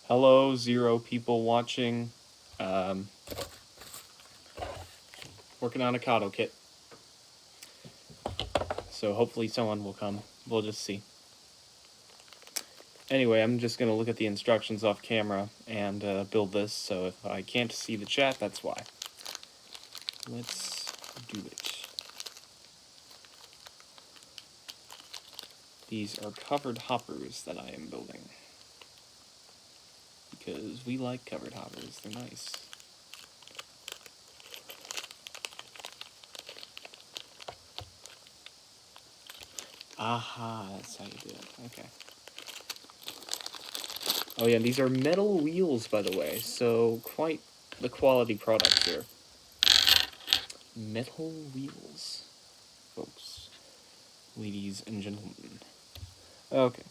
Hello, 0 people watching. Um, Working on a Kato kit. So hopefully someone will come. We'll just see. Anyway, I'm just going to look at the instructions off camera and build this, so if I can't see the chat, that's why. Let's do it. These are covered hoppers that I am building. Because we like covered hoppers, they're nice. Aha, that's how you do it, okay. Oh yeah, these are metal wheels, by the way, so quite the quality product here. Metal wheels, folks, ladies and gentlemen. Okay.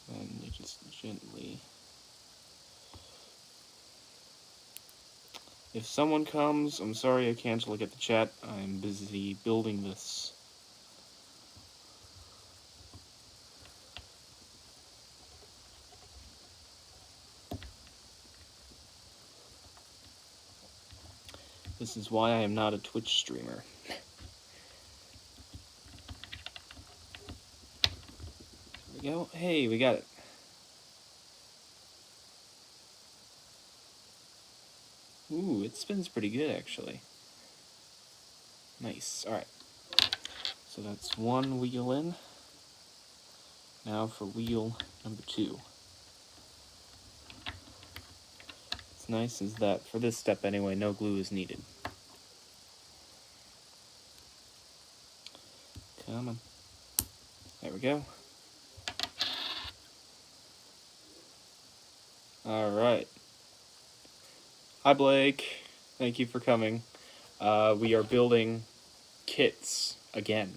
And you just gently... If someone comes, I'm sorry I can't look at the chat. I'm busy building this. This is why I am not a Twitch streamer. There we go. Hey, we got it. Ooh, it spins pretty good, actually. Nice. Alright. So that's one wheel in. Now for wheel number 2. What's nice is that, for this step anyway, no glue is needed. Come on. There we go. Alright. Hi Blake. Thank you for coming. We are building kits again.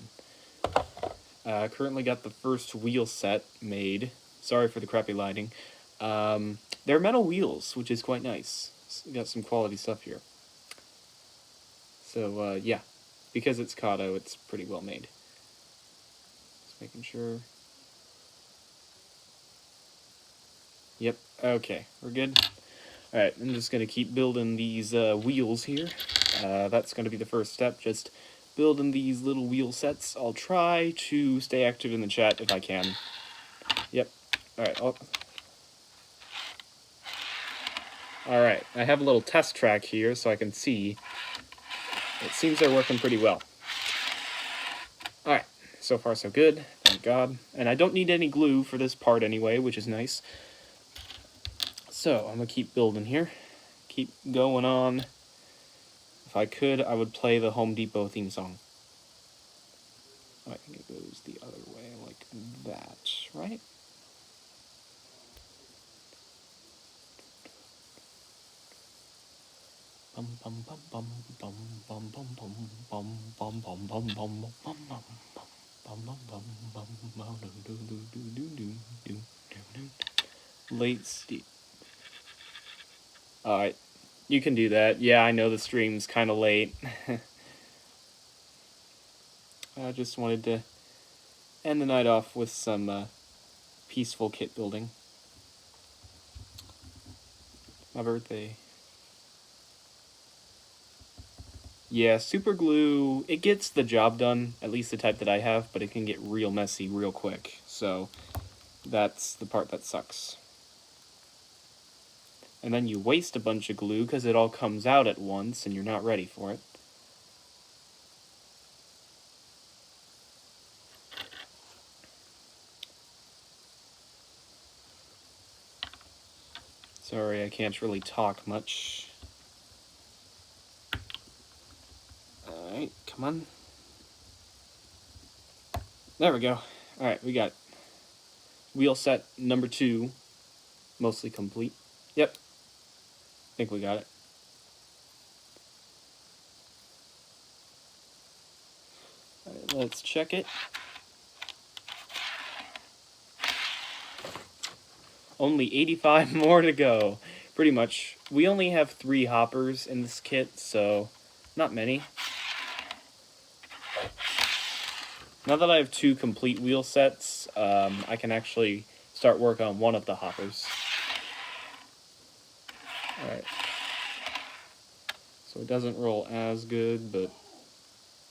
Currently got the first wheel set made. Sorry for the crappy lighting. They're metal wheels, which is quite nice. Got some quality stuff here. So, yeah. Because it's Kato, it's pretty well made. Just making sure. Yep, okay, we're good. Alright, I'm just going to keep building these wheels here. That's going to be the first step, just building these little wheel sets. I'll try to stay active in the chat if I can. Yep, alright. Alright, I have a little test track here so I can see. It seems they're working pretty well. Alright, so far so good, thank God. And I don't need any glue for this part anyway, which is nice. So, I'm going to keep building here. Keep going on. If I could, I would play the Home Depot theme song. I think it goes the other way, like that, right? Bum bum bum bum bum bum bum bum bum bum bum bum bum bum bum bum. Late Steve. Alright, you can do that. Yeah, I know the stream's kind of late. I just wanted to end the night off with some peaceful kit building. My birthday. Yeah, super glue, it gets the job done, at least the type that I have, but it can get real messy real quick. So that's the part that sucks. And then you waste a bunch of glue because it all comes out at once and you're not ready for it. Sorry, I can't really talk much. Alright, come on. There we go. Alright, we got wheel set number 2, mostly complete. Yep, I think we got it. Alright, let's check it. Only 85 more to go. Pretty much. We only have 3 hoppers in this kit, so not many. Now that I have 2 complete wheel sets, I can actually start work on one of the hoppers. Alright. So it doesn't roll as good, but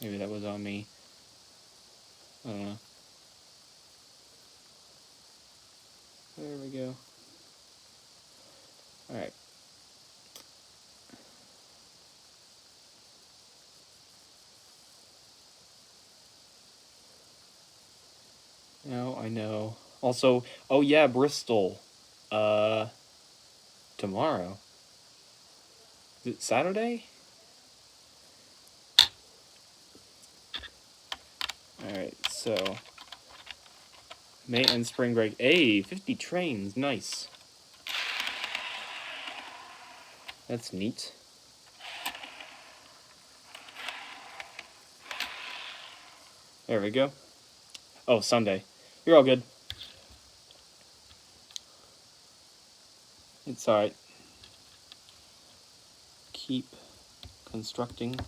maybe that was on me. I don't know. There we go. Alright. Now I know. Also, oh yeah, Bristol. Tomorrow. Is it Saturday? Alright, so May and spring break. Hey, 50 trains, nice. That's neat. There we go. Oh, Sunday. You're all good. It's alright. Keep constructing.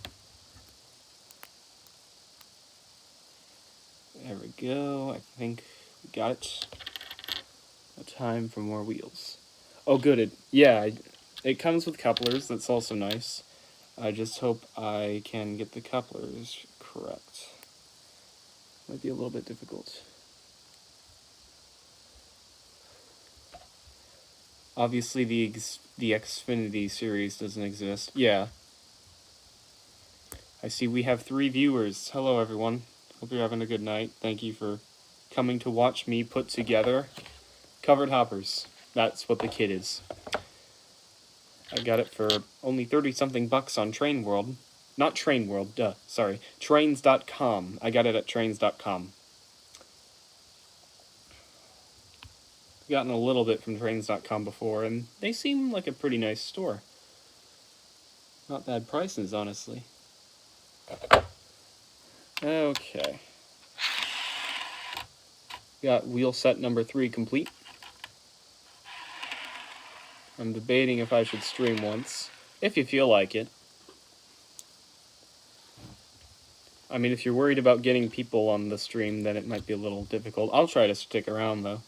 There we go. I think we got it. A time for more wheels. Oh, good. It comes with couplers. That's also nice. I just hope I can get the couplers correct. Might be a little bit difficult. Obviously, the Xfinity series doesn't exist. Yeah. I see we have 3 viewers. Hello, everyone. Hope you're having a good night. Thank you for coming to watch me put together covered hoppers. That's what the kit is. I got it for only 30-something bucks on Train World. Not Train World, sorry. Trains.com. I got it at trains.com. I've gotten a little bit from trains.com before, and they seem like a pretty nice store. Not bad prices, honestly. Okay. Got wheel set number 3 complete. I'm debating if I should stream once, if you feel like it. I mean, if you're worried about getting people on the stream, then it might be a little difficult. I'll try to stick around, though.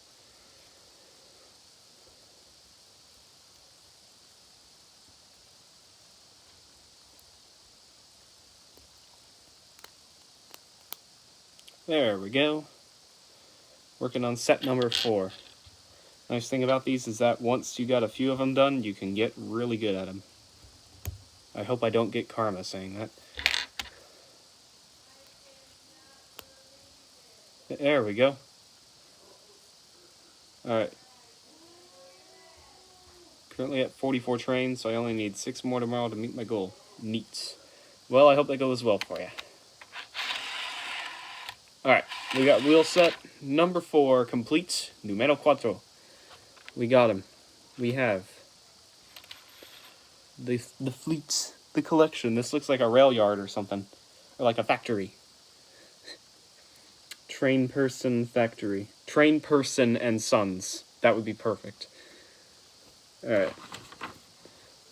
There we go. Working on set number 4. Nice thing about these is that once you got a few of them done, you can get really good at them. I hope I don't get karma saying that. There we go. Alright. Currently at 44 trains, so I only need 6 more tomorrow to meet my goal. Neat. Well, I hope that goes well for you. Alright, we got wheel set number 4 complete. Numero 4. We got him. We have the fleet, the collection. This looks like a rail yard or something. Or like a factory. Train person factory. Train person and sons. That would be perfect. Alright.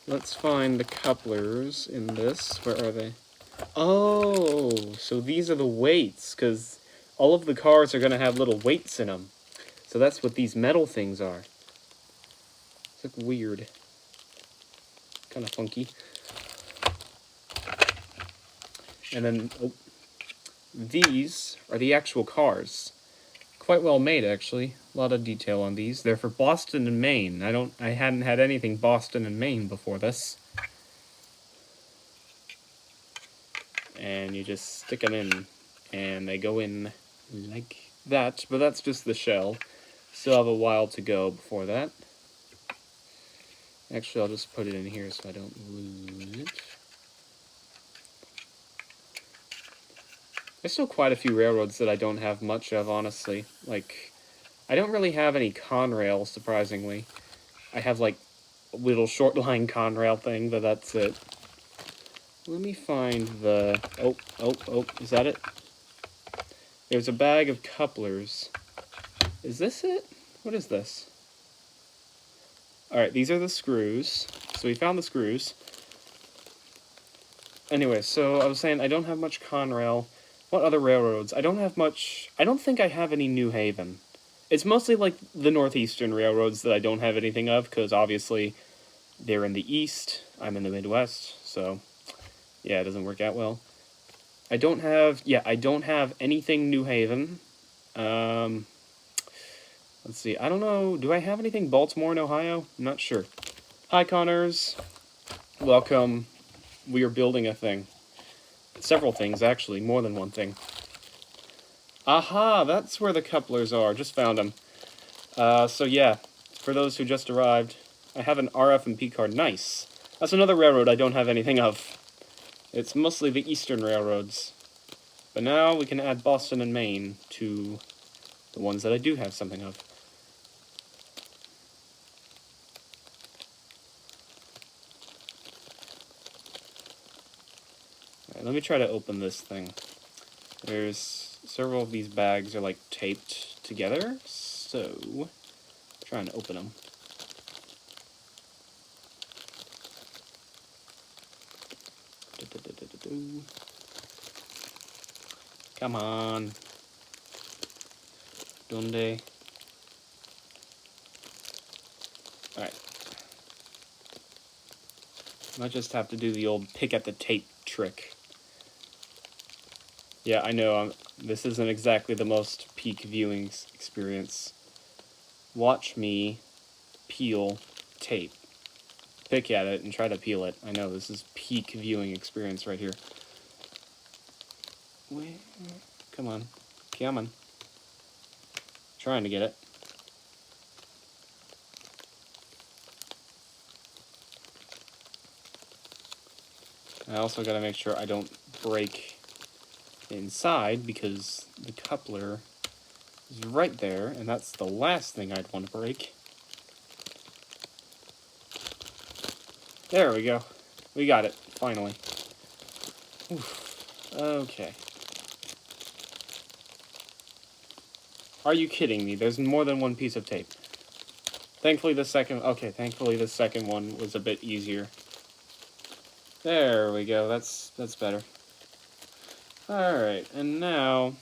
Let's find the couplers in this. Where are they? Oh, so these are the weights, because all of the cars are going to have little weights in them. So that's what these metal things are. It's like weird. Kind of funky. And then, these are the actual cars. Quite well made, actually. A lot of detail on these. They're for Boston and Maine. I hadn't had anything Boston and Maine before this. And you just stick them in, and they go in like that. But that's just the shell. Still have a while to go before that. Actually, I'll just put it in here so I don't lose it. There's still quite a few railroads that I don't have much of, honestly. Like, I don't really have any Conrail, surprisingly. I have, like, a little short line Conrail thing, but that's it. Let me find the... Oh, is that it? There's a bag of couplers. Is this it? What is this? Alright, these are the screws. So we found the screws. Anyway, so I was saying I don't have much Conrail. What other railroads? I don't have much. I don't think I have any New Haven. It's mostly like the Northeastern railroads that I don't have anything of, because obviously they're in the East, I'm in the Midwest, so yeah, it doesn't work out well. I don't have anything New Haven. Let's see, I don't know, do I have anything Baltimore in Ohio? I'm not sure. Hi, Connors. Welcome. We are building a thing. Several things, actually, more than one thing. Aha, that's where the couplers are. Just found them. So yeah, for those who just arrived, I have an RF&P card. Nice. That's another railroad I don't have anything of. It's mostly the Eastern railroads. But now we can add Boston and Maine to the ones that I do have something of. Alright, let me try to open this thing. There's several of these bags are like taped together, so trying to open them. Come on. Donde? Alright. Might just have to do the old pick at the tape trick. Yeah, I know, this isn't exactly the most peak viewing experience. Watch me peel tape. Pick at it and try to peel it. I know, this is peak viewing experience right here. Wait, come on. Come on. Trying to get it. I also gotta make sure I don't break inside, because the coupler is right there, and that's the last thing I'd want to break. There we go. We got it, finally. Oof. Okay. Are you kidding me? There's more than one piece of tape. Thankfully the second one was a bit easier. There we go, that's better. Alright, and now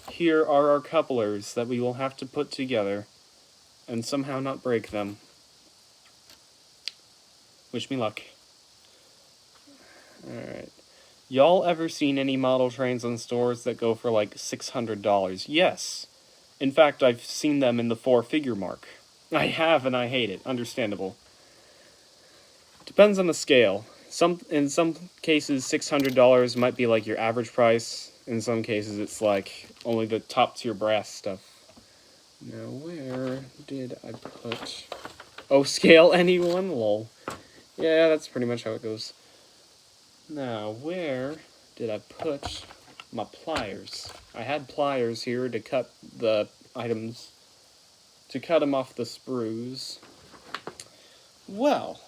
here are our couplers that we will have to put together and somehow not break them. Wish me luck. Alright. Y'all ever seen any model trains in stores that go for like $600? Yes. In fact, I've seen them in the 4-figure mark. I have, and I hate it. Understandable. Depends on the scale. In some cases, $600 might be like your average price. In some cases, it's like only the top tier brass stuff. Now, where did I put... Oh, scale anyone? Lol. Yeah, that's pretty much how it goes. Now, where did I put my pliers? I had pliers here to cut the items, to cut them off the sprues. Well,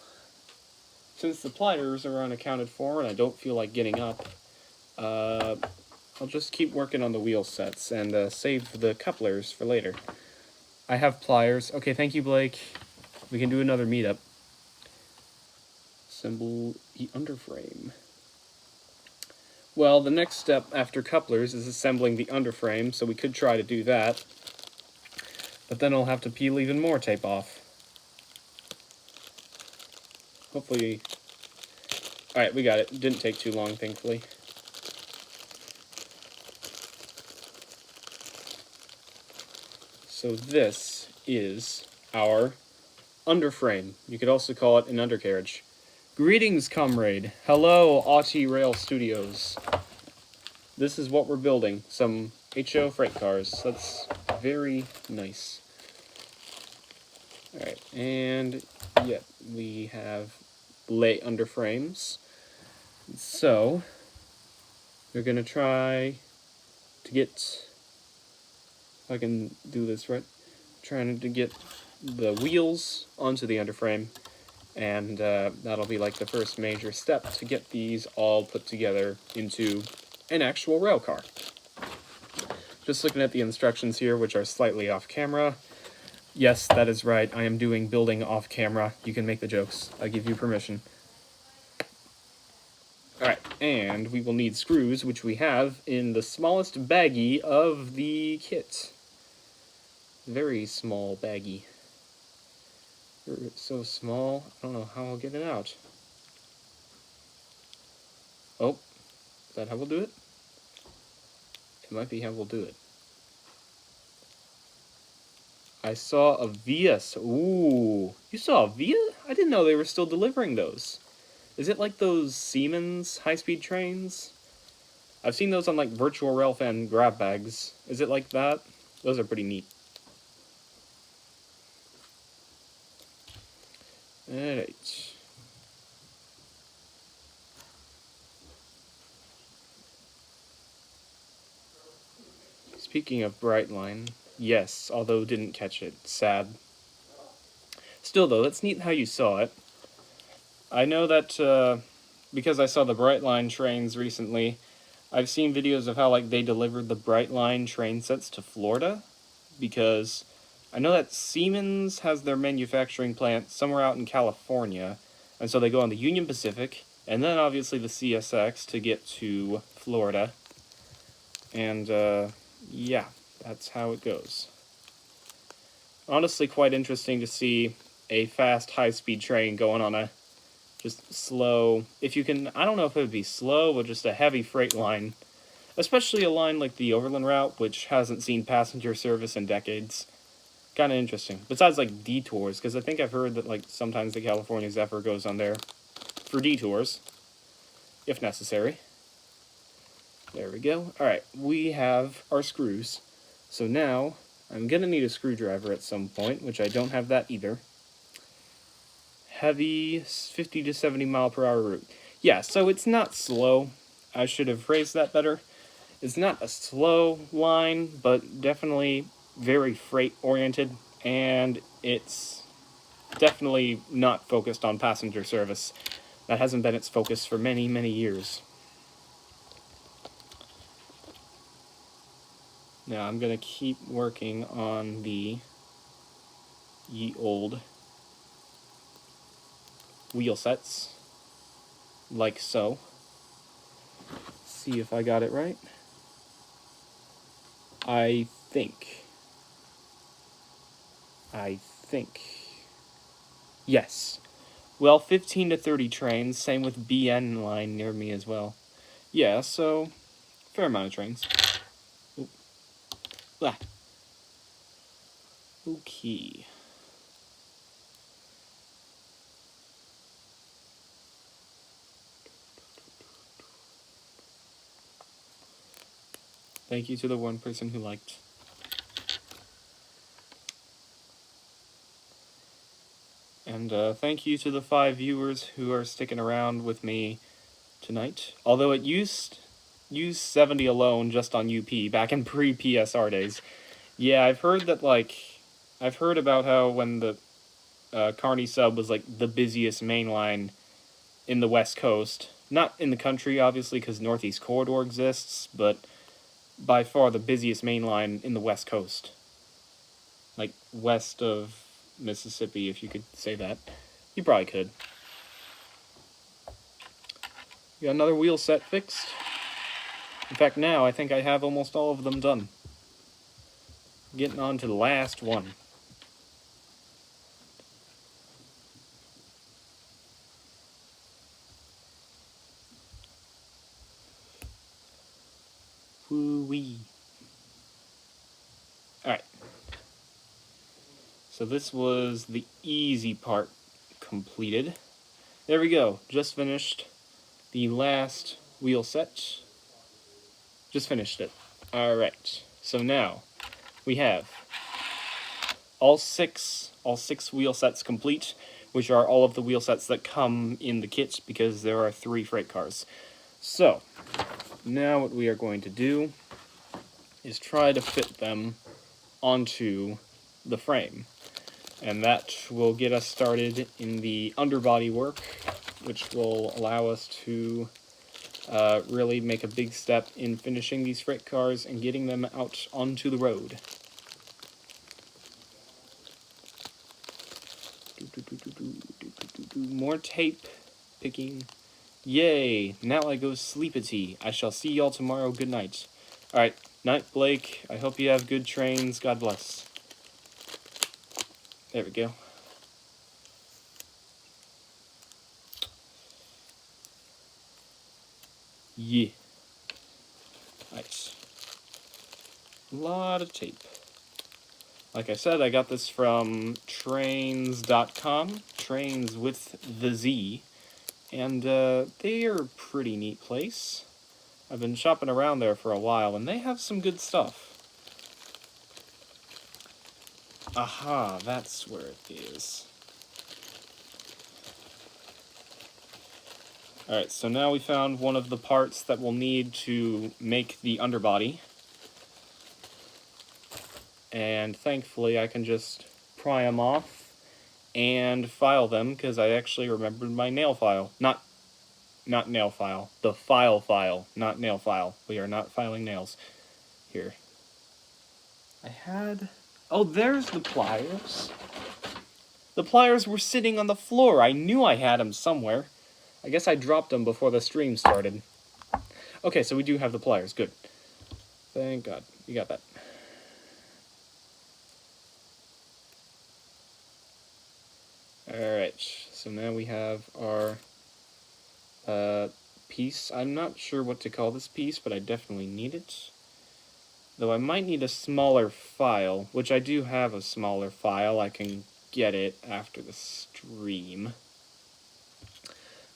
since the pliers are unaccounted for and I don't feel like getting up, I'll just keep working on the wheel sets and save the couplers for later. I have pliers. Okay, thank you, Blake. We can do another meetup. Assemble the underframe. Well, the next step after couplers is assembling the underframe, so we could try to do that. But then I'll have to peel even more tape off. Hopefully... Alright, we got it. It didn't take too long, thankfully. So this is our underframe. You could also call it an undercarriage. Greetings, comrade. Hello, Auti Rail Studios. This is what we're building. Some HO freight cars. That's very nice. Alright, and yeah, we have lay underframes. So, we're going to try to get, if I can do this right, trying to get the wheels onto the underframe. And that'll be like the first major step to get these all put together into an actual rail car. Just looking at the instructions here, which are slightly off camera. Yes, that is right. I am doing building off camera. You can make the jokes. I give you permission. Alright, And we will need screws, which we have in the smallest baggie of the kit. Very small baggie. It's so small, I don't know how I'll get it out. Oh, is that how we'll do it? It might be how we'll do it. I saw a Vias. Ooh, you saw a Via? I didn't know they were still delivering those. Is it like those Siemens high-speed trains? I've seen those on like Virtual Railfan grab bags. Is it like that? Those are pretty neat. Alright. Speaking of Brightline, yes, although didn't catch it. Sad. Still though, that's neat how you saw it. I know that because I saw the Brightline trains recently, I've seen videos of how like they delivered the Brightline train sets to Florida, because I know that Siemens has their manufacturing plant somewhere out in California, and so they go on the Union Pacific, and then obviously the CSX to get to Florida, and yeah, that's how it goes. Honestly, quite interesting to see a fast, high-speed train going on a just slow, if you can, I don't know if it would be slow, but just a heavy freight line. Especially a line like the Overland Route, which hasn't seen passenger service in decades. Kind of interesting. Besides, like, detours, because I think I've heard that, like, sometimes the California Zephyr goes on there for detours, if necessary. There we go. Alright, we have our screws. So now, I'm going to need a screwdriver at some point, which I don't have that either. Heavy 50 to 70 mile per hour route. Yeah, so it's not slow. I should have phrased that better. It's not a slow line, but definitely very freight-oriented, and it's definitely not focused on passenger service. That hasn't been its focus for many, many years. Now I'm going to keep working on the ye old wheel sets, like so. See if I got it right. I think. Yes. Well, 15 to 30 trains, same with BN line near me as well. Yeah, so, fair amount of trains. Oop. Ah. Okay. Thank you to the one person who liked. And thank you to the 5 viewers who are sticking around with me tonight. Although it used 70 alone just on UP back in pre-PSR days. Yeah, I've heard that, like, I've heard about how when the Kearney sub was like the busiest main line in the West Coast. Not in the country, obviously, because Northeast Corridor exists, but by far the busiest main line in the West Coast. Like, west of Mississippi, if you could say that. You probably could. Got another wheel set fixed. In fact, now I think I have almost all of them done. Getting on to the last one. Woo-wee. Alright. So this was the easy part completed. There we go. Just finished the last wheel set. Just finished it. Alright. So now we have all six wheel sets complete, which are all of the wheel sets that come in the kit because there are 3 freight cars. So, now what we are going to do is try to fit them onto the frame. And that will get us started in the underbody work, which will allow us to really make a big step in finishing these freight cars and getting them out onto the road. More tape picking Yay! Now I go sleepity. I shall see y'all tomorrow. Good night. Alright, night, Blake. I hope you have good trains. God bless. There we go. Yeah. Nice. A lot of tape. Like I said, I got this from trains.com, trains with the Z, and they are a pretty neat place. I've been shopping around there for a while, and they have some good stuff. Aha, that's where it is. Alright, so now we found one of the parts that we'll need to make the underbody. And thankfully I can just pry them off and file them, because I actually remembered my nail file. Not nail file. The file, not nail file. We are not filing nails. Here. I had... Oh, there's the pliers. The pliers were sitting on the floor. I knew I had them somewhere. I guess I dropped them before the stream started. Okay, so we do have the pliers. Good. Thank God. We got that. Alright, so now we have our piece. I'm not sure what to call this piece, but I definitely need it. Though I might need a smaller file, which I do have a smaller file. I can get it after the stream.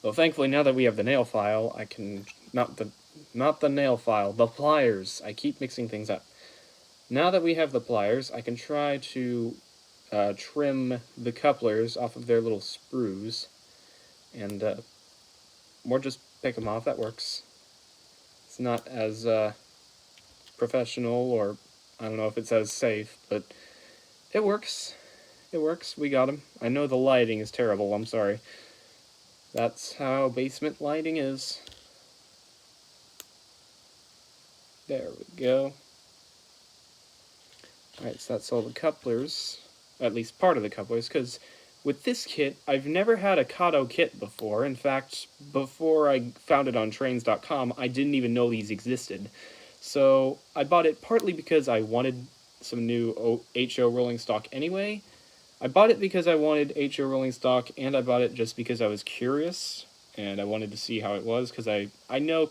Well, thankfully, now that we have the nail file, I can... Not the nail file, the pliers. I keep mixing things up. Now that we have the pliers, I can try to trim the couplers off of their little sprues. And, or just pick them off. That works. It's not as professional, or I don't know if it's as safe, but it works. It works. We got them. I know the lighting is terrible. I'm sorry. That's how basement lighting is. There we go. Alright, so that's all the couplers. At least part of the couplers, because with this kit, I've never had a Kato kit before. In fact, before I found it on trains.com, I didn't even know these existed. So I bought it partly because I wanted some new HO rolling stock anyway. I bought it because I wanted HO rolling stock, and I bought it just because I was curious, and I wanted to see how it was, because I know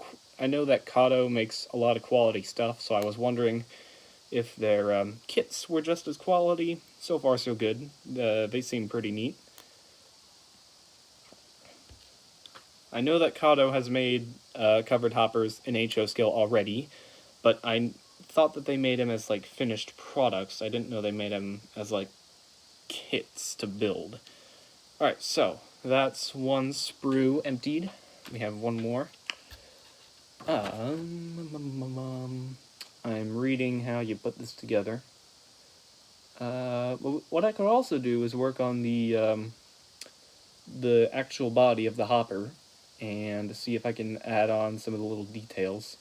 that Kato makes a lot of quality stuff, so I was wondering if their kits were just as quality. So far, so good. They seem pretty neat. I know that Kato has made covered hoppers in HO scale already, but I thought that they made them as, like, finished products. I didn't know they made them as, like, kits to build. Alright, so that's one sprue emptied. We have one more. I'm reading how you put this together. What I could also do is work on the actual body of the hopper and see if I can add on some of the little details.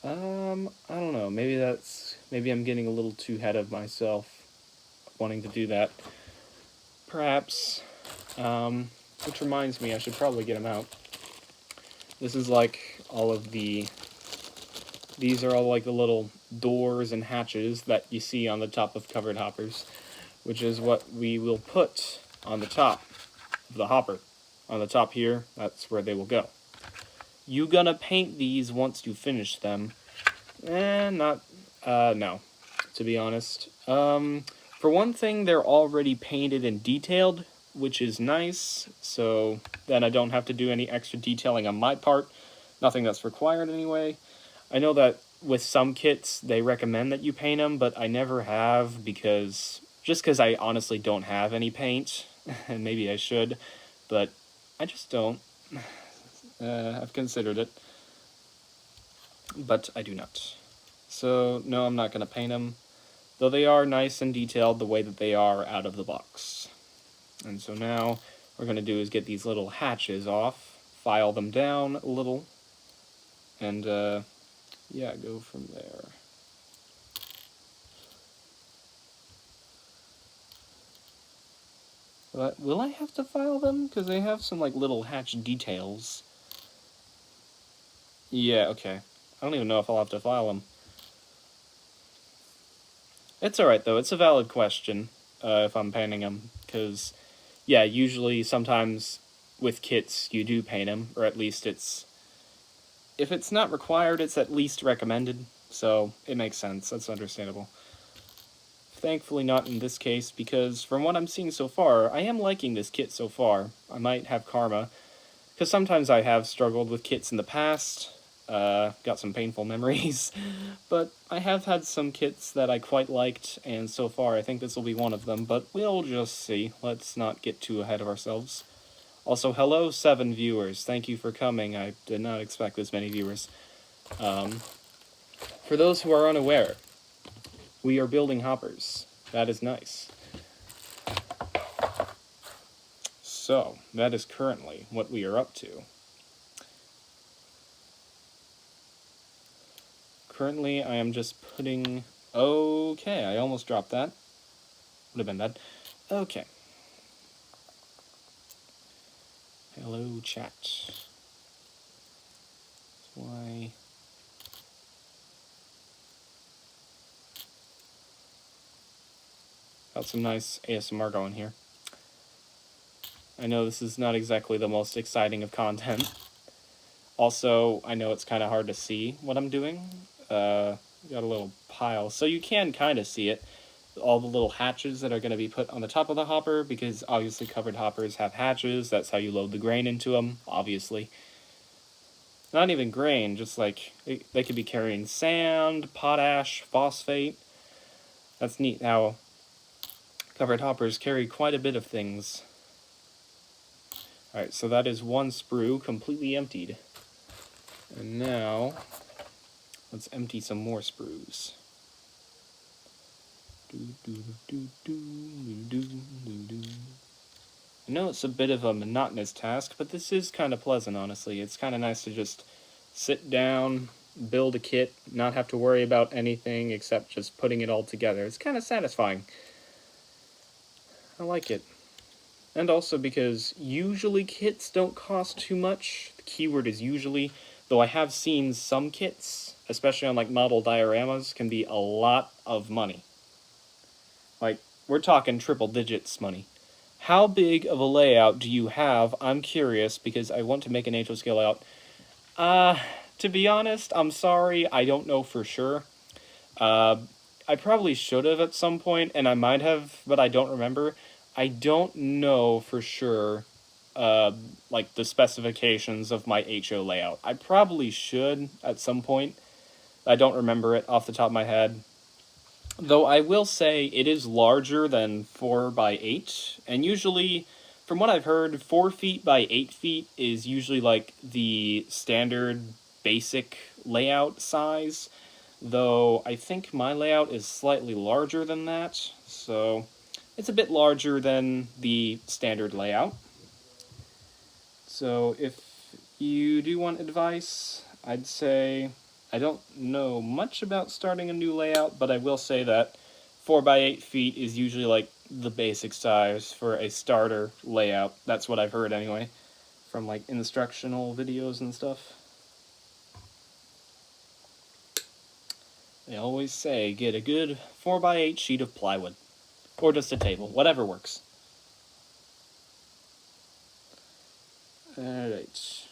I don't know, maybe I'm getting a little too ahead of myself wanting to do that. Perhaps, which reminds me, I should probably get them out. This is like all of these are all like the little doors and hatches that you see on the top of covered hoppers, which is what we will put on the top of the hopper. On the top here, that's where they will go. You gonna paint these once you finish them? No, to be honest. For one thing, they're already painted and detailed, which is nice, so then I don't have to do any extra detailing on my part. Nothing that's required anyway. I know that with some kits, they recommend that you paint them, but I never have, just because I honestly don't have any paint, and maybe I should, but I just don't. I've considered it, but I do not. So, no, I'm not going to paint them, though they are nice and detailed the way that they are out of the box. And so now, what we're going to do is get these little hatches off, file them down a little, and, yeah, go from there. But will I have to file them? Because they have some, like, little hatch details. Yeah, okay. I don't even know if I'll have to file them. It's alright, though. It's a valid question, if I'm painting them, because, yeah, usually, sometimes, with kits, you do paint them, or at least it's... If it's not required, it's at least recommended, so it makes sense. That's understandable. Thankfully not in this case, because from what I'm seeing so far, I am liking this kit so far. I might have karma, because sometimes I have struggled with kits in the past, got some painful memories, but I have had some kits that I quite liked, and so far I think this will be one of them, but we'll just see. Let's not get too ahead of ourselves. Also, hello 7 viewers, thank you for coming. I did not expect this many viewers. For those who are unaware, we are building hoppers. That is nice. So, that is currently what we are up to. Currently, I am just putting... Okay, I almost dropped that. Would have been bad. Okay. Hello, chat. Why... Got some nice ASMR going here. I know this is not exactly the most exciting of content. Also, I know it's kind of hard to see what I'm doing. Got a little pile, so you can kind of see it. All the little hatches that are going to be put on the top of the hopper, because obviously covered hoppers have hatches. That's how you load the grain into them, obviously. Not even grain, just like, they could be carrying sand, potash, phosphate. That's neat how covered hoppers carry quite a bit of things. Alright, so that is one sprue completely emptied. And now, let's empty some more sprues. I know it's a bit of a monotonous task, but this is kind of pleasant, honestly. It's kind of nice to just sit down, build a kit, not have to worry about anything except just putting it all together. It's kind of satisfying. I like it. And also because usually kits don't cost too much. The keyword is usually, though I have seen some kits, especially on like model dioramas, can be a lot of money. Like, we're talking triple digits money. How big of a layout do you have? I'm curious, because I want to make an HO scale layout. To be honest, I'm sorry, I don't know for sure. I probably should have at some point, and I might have, but I don't remember. I don't know for sure, like, the specifications of my HO layout. I probably should at some point. I don't remember it off the top of my head. Though I will say it is larger than 4 by 8, and usually, from what I've heard, 4 feet by 8 feet is usually like the standard basic layout size, though I think my layout is slightly larger than that, so it's a bit larger than the standard layout. So if you do want advice, I'd say I don't know much about starting a new layout, but I will say that 4 by 8 feet is usually like the basic size for a starter layout. That's what I've heard anyway, from like instructional videos and stuff. They always say get a good 4 by 8 sheet of plywood, or just a table, whatever works. Alright.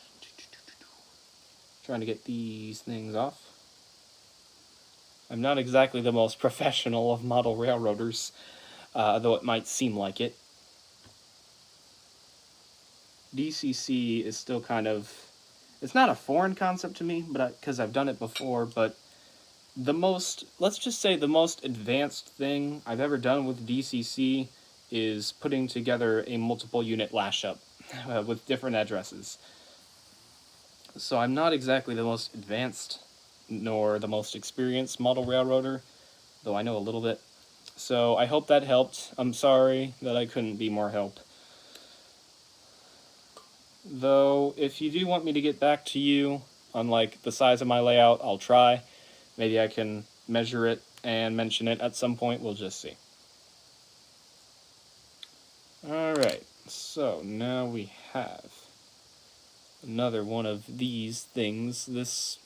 Trying to get these things off. I'm not exactly the most professional of model railroaders, though it might seem like it. DCC is still kind of... It's not a foreign concept to me, but because I've done it before, but the most... Let's just say the most advanced thing I've ever done with DCC is putting together a multiple unit lash-up with different addresses. So I'm not exactly the most advanced nor the most experienced model railroader, though I know a little bit. So I hope that helped. I'm sorry that I couldn't be more help. Though, if you do want me to get back to you on like the size of my layout, I'll try. Maybe I can measure it and mention it at some point. We'll just see. Alright, so now we have another one of these things. This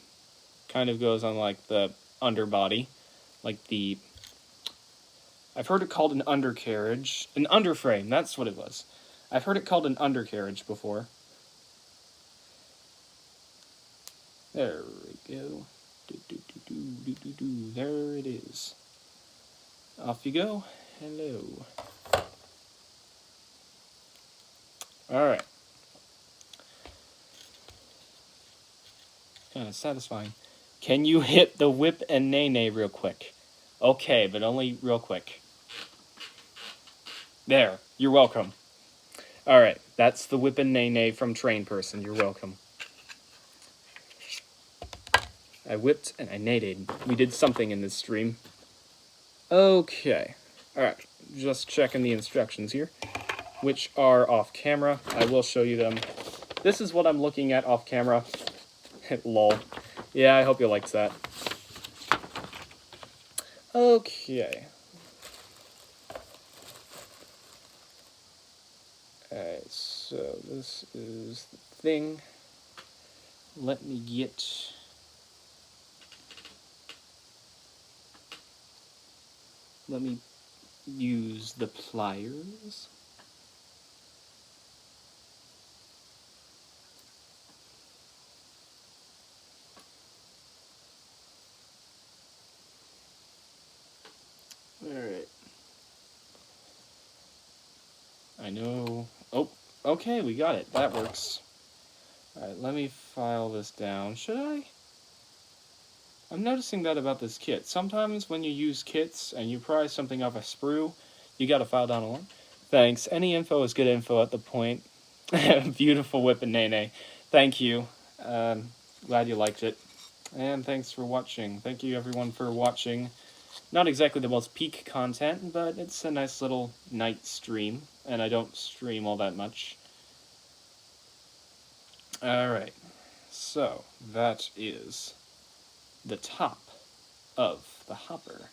kind of goes on like the underbody, like the, I've heard it called an undercarriage, an underframe, that's what it was. I've heard it called an undercarriage before. There we go. There it is. Off you go. Hello. Alright. Kind of satisfying. Can you hit the whip and nay-nay real quick? Okay, but only real quick. There. You're welcome. Alright, that's the whip and nay-nay from Train Person. You're welcome. I whipped and I nay-nayed. We did something in this stream. Okay. Alright, just checking the instructions here, which are off camera. I will show you them. This is what I'm looking at off camera. Lol. Yeah, I hope you liked that. Okay. Alright, so this is the thing. Let me get... Let me use the pliers. Alright. I know... Oh, okay, we got it. That works. Alright, let me file this down. Should I? I'm noticing that about this kit. Sometimes when you use kits and you pry something off a sprue, you gotta file down a line. Thanks. Any info is good info at the point. Beautiful whip and nay-nay. Thank you. Glad you liked it. And thanks for watching. Thank you everyone for watching. Not exactly the most peak content, but it's a nice little night stream. And I don't stream all that much. Alright. So, that is the top of the hopper.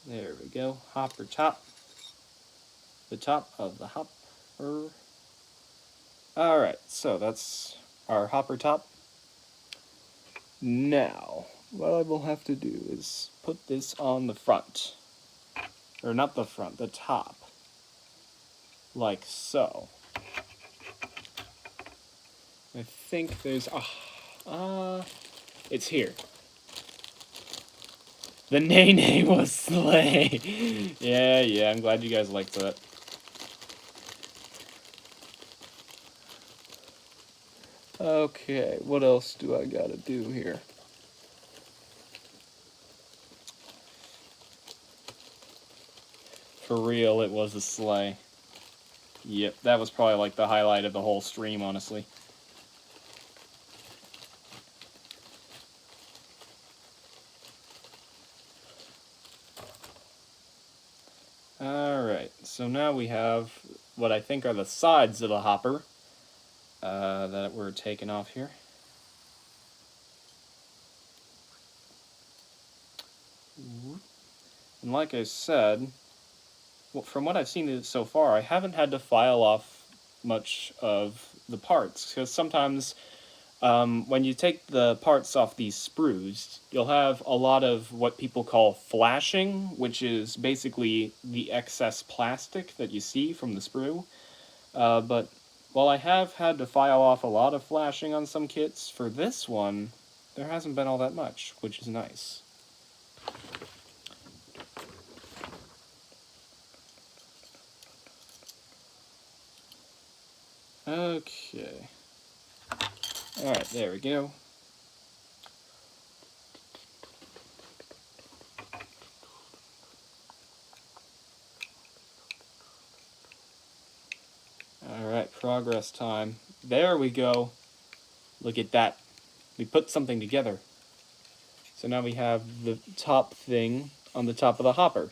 There we go. Hopper top. The top of the hopper. Alright, so that's our hopper top. Now, what I will have to do is put this on the front. Or not the front, the top. Like so. I think there's... it's here. The nay-nay was slay. Yeah, I'm glad you guys liked that. Okay, what else do I gotta do here? For real, it was a slay. Yep, that was probably like the highlight of the whole stream, honestly. Alright, so now we have what I think are the sides of the hopper that we're taking off here. And like I said, well, from what I've seen so far, I haven't had to file off much of the parts, because sometimes when you take the parts off these sprues, you'll have a lot of what people call flashing, which is basically the excess plastic that you see from the sprue. But while I have had to file off a lot of flashing on some kits, for this one, there hasn't been all that much, which is nice. Okay. Alright, there we go. Alright, progress time. There we go. Look at that. We put something together. So now we have the top thing on the top of the hopper.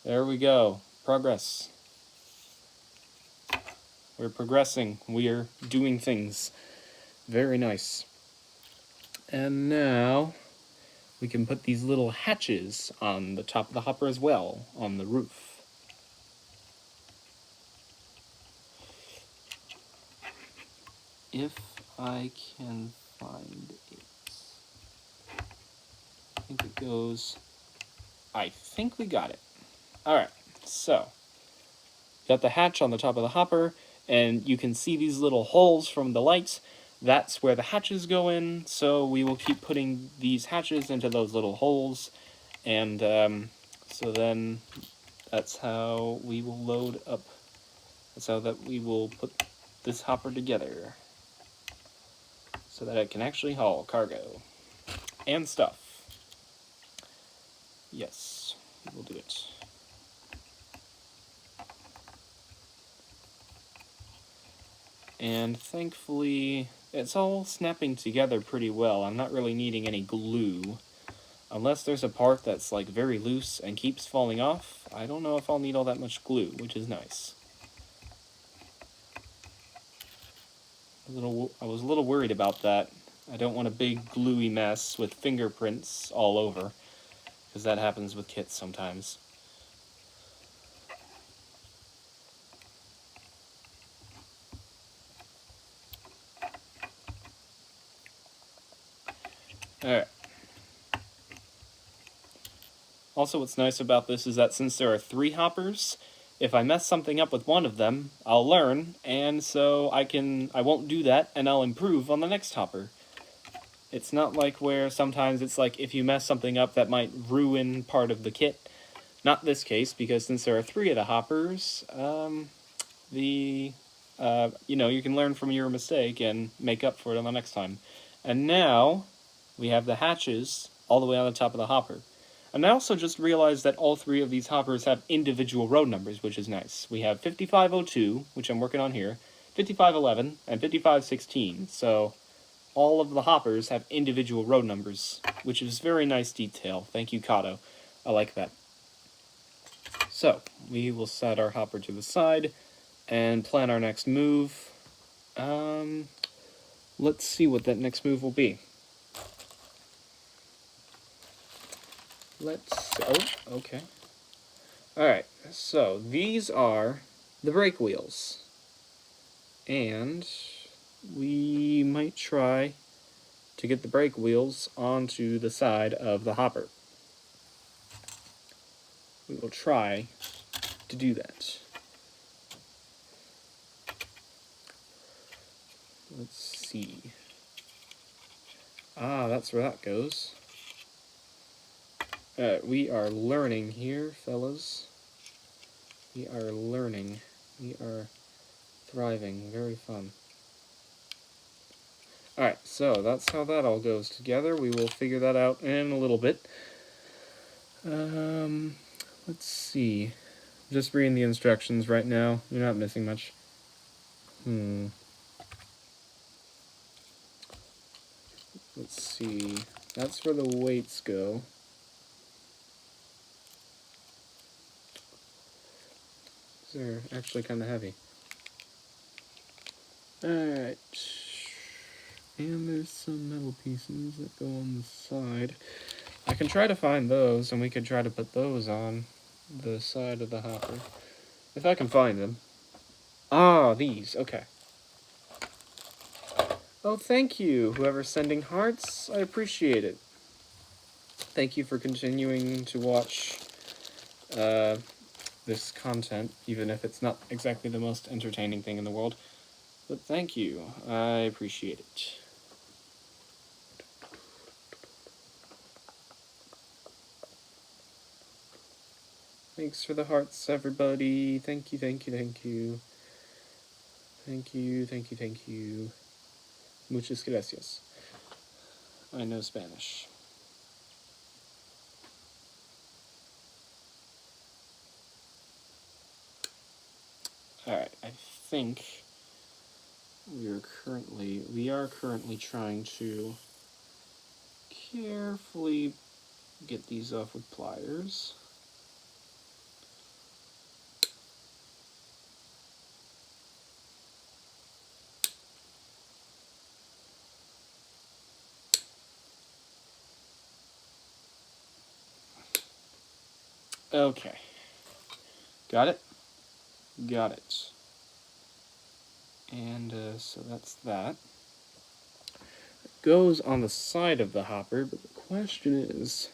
There we go. Progress. We're progressing. We're doing things. Very nice. And now we can put these little hatches on the top of the hopper as well, on the roof. If I can find it. I think it goes... I think we got it. Alright, so got the hatch on the top of the hopper, and you can see these little holes from the lights. That's where the hatches go in, so we will keep putting these hatches into those little holes, and so then that's how we will load up. That's how that we will put this hopper together, so that it can actually haul cargo and stuff. Yes, we'll do it. And thankfully, it's all snapping together pretty well. I'm not really needing any glue. Unless there's a part that's like very loose and keeps falling off, I don't know if I'll need all that much glue, which is nice. I was a little worried about that. I don't want a big gluey mess with fingerprints all over, because that happens with kits sometimes. Alright. Also, what's nice about this is that since there are 3 hoppers, if I mess something up with one of them, I'll learn, and so I won't do that, and I'll improve on the next hopper. It's not like where sometimes it's like if you mess something up that might ruin part of the kit. Not this case, because since there are 3 of the hoppers, you can learn from your mistake and make up for it on the next time. And now, we have the hatches all the way on the top of the hopper. And I also just realized that all 3 of these hoppers have individual road numbers, which is nice. We have 5502, which I'm working on here, 5511, and 5516, so all of the hoppers have individual road numbers, which is very nice detail. Thank you, Kato. I like that. So, we will set our hopper to the side and plan our next move. Let's see what that next move will be. Okay. Alright, so these are the brake wheels. And we might try to get the brake wheels onto the side of the hopper. We will try to do that. Let's see. Ah, that's where that goes. We are learning here, fellas. We are learning. We are thriving. Very fun. Alright, so that's how that all goes together. We will figure that out in a little bit. Let's see. Just reading the instructions right now. You're not missing much. Let's see. That's where the weights go. They're actually kind of heavy. Alright. And there's some metal pieces that go on the side. I can try to find those, and we could try to put those on the side of the hopper. If I can find them. Ah, these. Okay. Oh, thank you, whoever's sending hearts. I appreciate it. Thank you for continuing to watch this content, even if it's not exactly the most entertaining thing in the world. But thank you. I appreciate it. Thanks for the hearts, everybody. Thank you, thank you, thank you. Thank you, thank you, thank you. Muchas gracias. I know Spanish. Alright, I think we are currently trying to carefully get these off with pliers. Okay. Got it? Got it. And so that's that. It goes on the side of the hopper, but the question is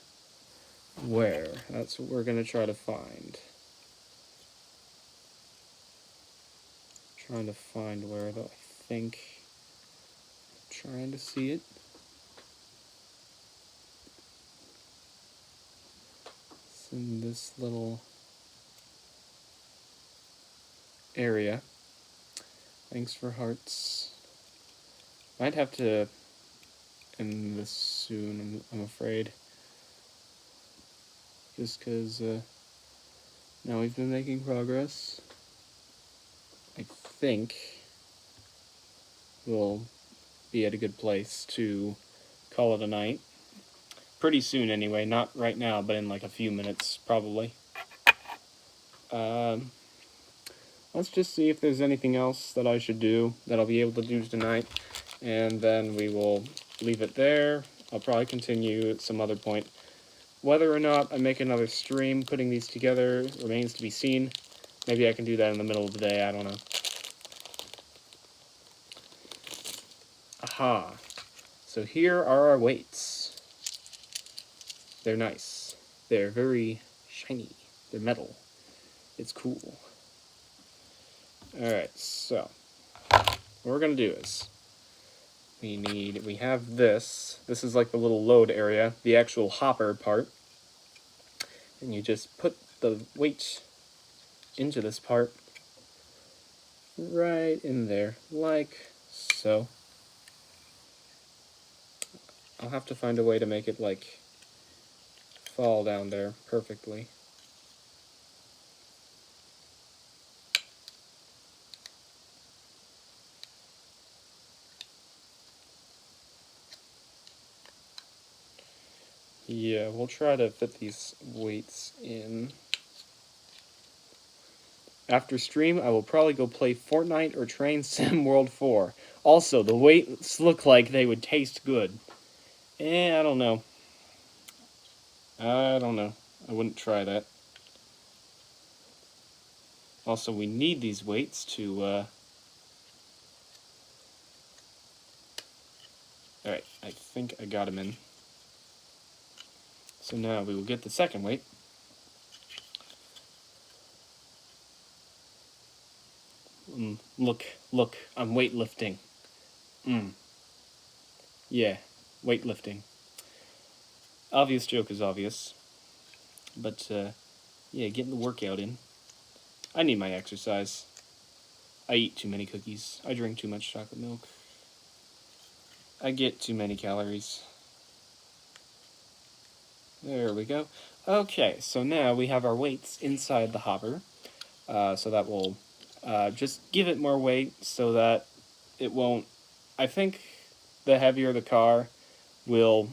where? That's what we're going to try to find. Trying to find where, though. I think. Trying to see it. It's in this little area. Thanks for hearts. Might have to end this soon, I'm afraid. Just because now we've been making progress. I think we'll be at a good place to call it a night. Pretty soon anyway, not right now, but in like a few minutes probably. Let's just see if there's anything else that I should do that I'll be able to do tonight, and then we will leave it there. I'll probably continue at some other point. Whether or not I make another stream putting these together remains to be seen. Maybe I can do that in the middle of the day, I don't know. Aha. So here are our weights. They're nice. They're very shiny. They're metal. It's cool. Alright, so what we're gonna do is we have this. This is like the little load area, the actual hopper part. And you just put the weight into this part right in there, like so. I'll have to find a way to make it like fall down there perfectly. Yeah, we'll try to fit these weights in. After stream, I will probably go play Fortnite or Train Sim World 4. Also, the weights look like they would taste good. I don't know. I don't know. I wouldn't try that. Also, we need these weights to, Alright, I think I got them in. So now we will get the second weight. Look, I'm weightlifting. Yeah, weightlifting. Obvious joke is obvious. But, yeah, getting the workout in. I need my exercise. I eat too many cookies. I drink too much chocolate milk. I get too many calories. There we go. Okay, so now we have our weights inside the hopper. So that will just give it more weight so that it won't... I think the heavier the car will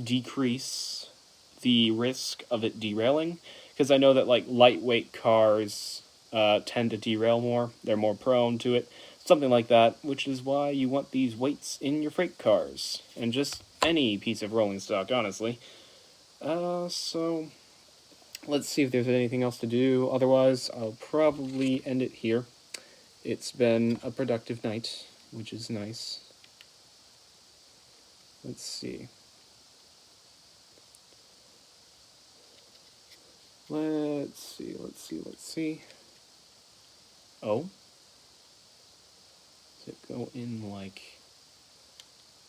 decrease the risk of it derailing. Because I know that like lightweight cars tend to derail more. They're more prone to it. Something like that, which is why you want these weights in your freight cars. And just any piece of rolling stock, honestly. So let's see if there's anything else to do. Otherwise, I'll probably end it here. It's been a productive night, which is nice. Let's see. Let's see. Oh. Does it go in like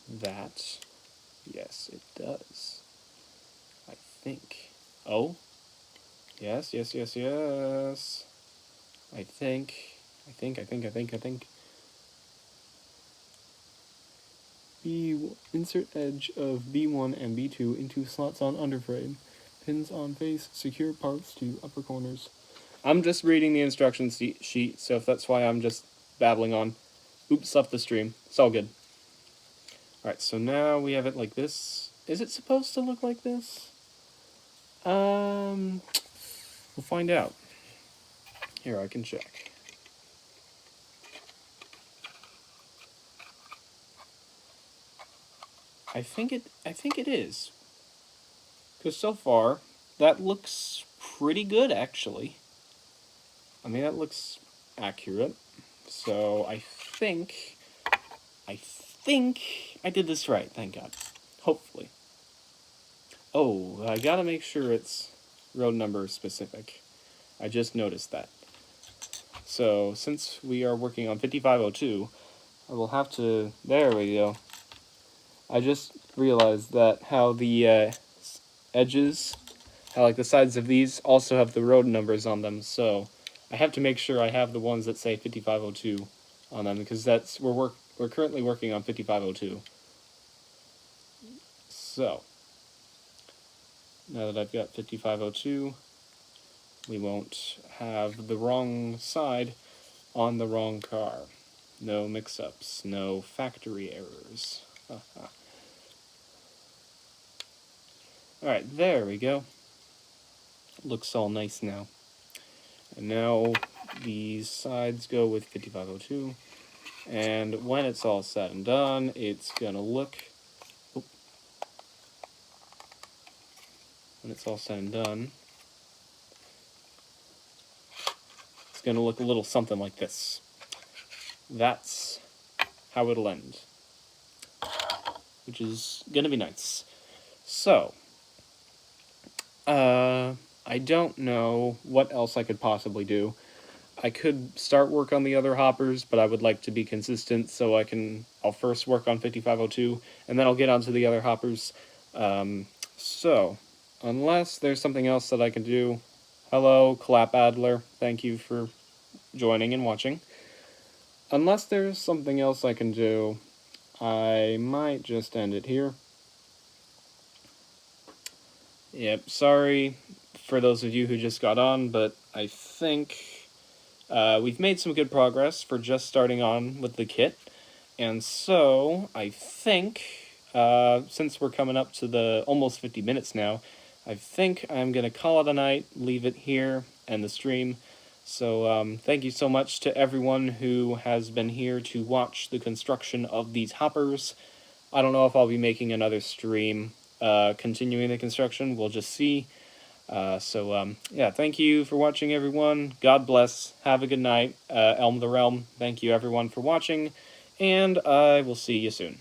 that? Yes, it does. I think. Oh. Yes. I think. Insert edge of B1 and B2 into slots on underframe. Pins on face, secure parts to upper corners. I'm just reading the instruction sheet, so if that's why I'm just babbling on. Oops, left the stream. It's all good. Alright, so now we have it like this. Is it supposed to look like this? We'll find out. Here, I can check. I think it is. Because so far, that looks pretty good, actually. I mean, that looks accurate. So I think I did this right, thank God. Hopefully. Oh, I gotta make sure it's road number specific. I just noticed that. So, since we are working on 5502, I will have to... There we go. I just realized that how the edges, how like the sides of these also have the road numbers on them, so I have to make sure I have the ones that say 5502 on them, because that's we're currently working on 5502. So, now that I've got 5502, we won't have the wrong side on the wrong car. No mix-ups, no factory errors. Alright, there we go. Looks all nice now. And now these sides go with 5502. And when it's all said and done, it's gonna look... When it's all said and done, it's gonna look a little something like this. That's how it'll end. Which is gonna be nice. So, I don't know what else I could possibly do. I could start work on the other hoppers, but I would like to be consistent, so I'll first work on 5502, and then I'll get onto the other hoppers. So, unless there's something else that I can do, hello, Clap Adler, thank you for joining and watching. Unless there's something else I can do, I might just end it here. Yep, sorry for those of you who just got on, but I think we've made some good progress for just starting on with the kit. And so, I think, since we're coming up to the almost 50 minutes now, I think I'm going to call it a night, leave it here, end the stream. So, thank you so much to everyone who has been here to watch the construction of these hoppers. I don't know if I'll be making another stream continuing the construction. We'll just see. Yeah, thank you for watching, everyone. God bless. Have a good night. Elm the Realm, thank you, everyone, for watching. And I will see you soon.